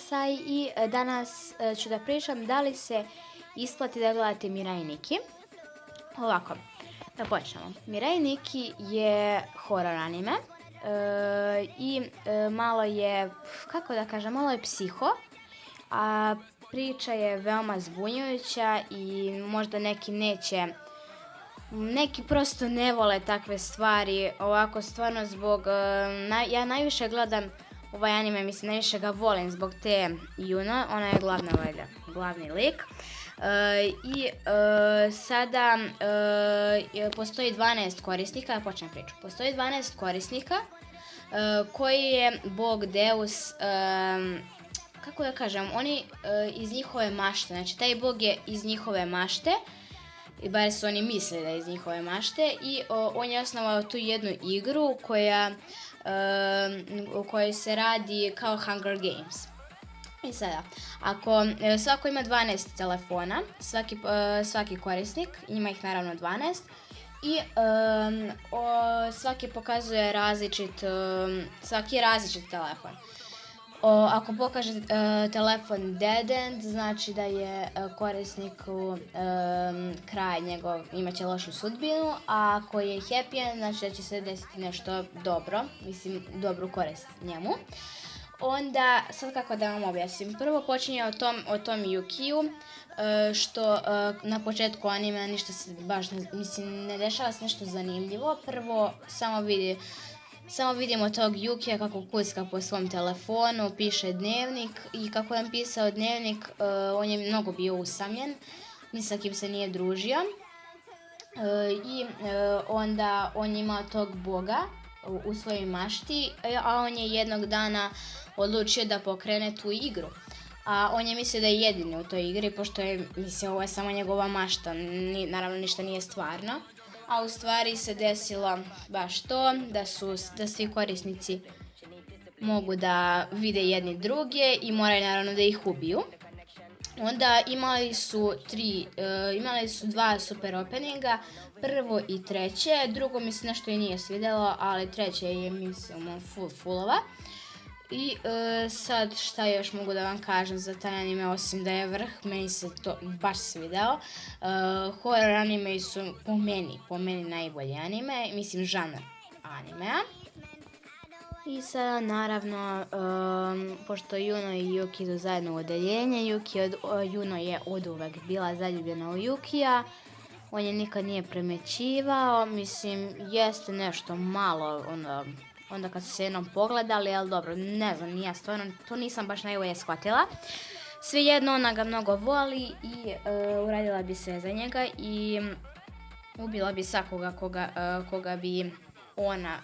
Sasai i danas ću da pričam da li se isplati da gledate Mirai Nikki. Ovako, da počnemo. Mirai Nikki je horor anime i malo je, kako da kažem, malo je psiho, a priča je veoma zbunjujuća i možda neki prosto ne vole takve stvari, ovako stvarno zbog, ja najviše gledam ovaj anime, mislim najviše ga volim zbog te Juno, ona je glavni lik. Sada postoji 12 korisnika, da počnem priču. Postoji 12 korisnika koji je Bog Deus, kako da kažem, oni iz njihove mašte, znači taj Bog je iz njihove mašte, i bar su oni misle da je iz njihove mašte, i on je osnovao tu jednu igru u kojoj se radi kao Hunger Games. I sada, ako svako ima 12 telefona, svaki korisnik, ima ih naravno 12, i svaki pokazuje svaki različit telefon. Ako pokaže telefon dead end, znači da je korisniku kraj njegov, imaće lošu sudbinu, a ako je happy end, znači da će se desiti nešto dobro, mislim dobru korist njemu. Onda, sad kako da vam objasnim, prvo počinje o tom Yukiju, što na početku anime ništa se baš, ne dešava se nešto zanimljivo. Prvo samo vidimo tog Yukija kako kucka po svom telefonu, piše dnevnik, i kako je on pisao dnevnik, on je mnogo bio usamljen, ni sa kim se nije družio, i onda on ima tog Boga u svojoj mašti, a on je jednog dana odlučio da pokrene tu igru. A on je mislio da je jedini u toj igri, pošto je mislio ovo je samo njegova mašta, naravno ništa nije stvarno. A u stvari se desilo baš to, da svi korisnici mogu da vide jedni druge i moraju naravno da ih ubiju. Onda imali su dva super openinga, prvo i treće, drugo mi se nešto i nije svidjelo, ali treće je mislim fullova. I sad šta još mogu da vam kažem za taj anime, osim da je vrh, meni se to baš svidjelo. Horror anime su po meni najbolji anime, mislim žanr animea. I sada naravno, pošto Juno i Yuki idu zajedno u odeljenje, Juno je oduvek bila zaljubljena u Yukija, on je nikad nije primećivao, mislim jeste nešto malo onda kad su se jednom pogledali, ali dobro, ne znam, ja stvarno to nisam baš najbolje shvatila. Svejedno ona ga mnogo voli i uradila bi sve za njega i ubila bi svakoga koga bi ona,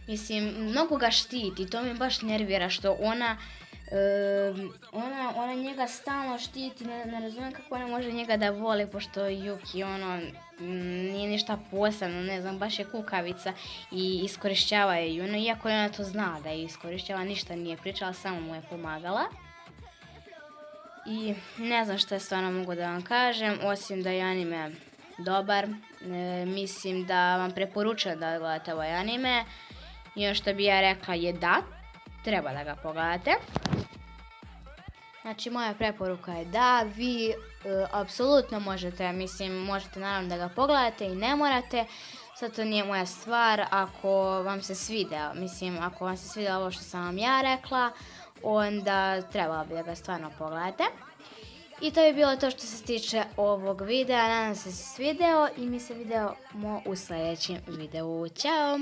mislim, mnogo ga štiti, to mi baš nervira što ona njega stalno štiti, ne razumijem kako ona može njega da voli, pošto Yuki nije ništa posebno, ne znam, baš je kukavica i iskorišćava je Juno, iako je ona to zna da je iskorišćava, ništa nije pričala, samo mu je pomagala. I ne znam što je stvarno mogu da vam kažem, osim da je anime dobar, mislim da vam preporučujem da gledate ovaj anime. I ono što bi ja rekla je da, treba da ga pogledate. Znači moja preporuka je da vi apsolutno možete naravno da ga pogledate i ne morate. Sad to nije moja stvar, ako vam se svidjelo ovo što sam vam ja rekla, onda trebalo bi da ga stvarno pogledate. I to je bilo to što se tiče ovog videa, nadam se svidjelo i mi se vidimo u sljedećem videu. Ćao!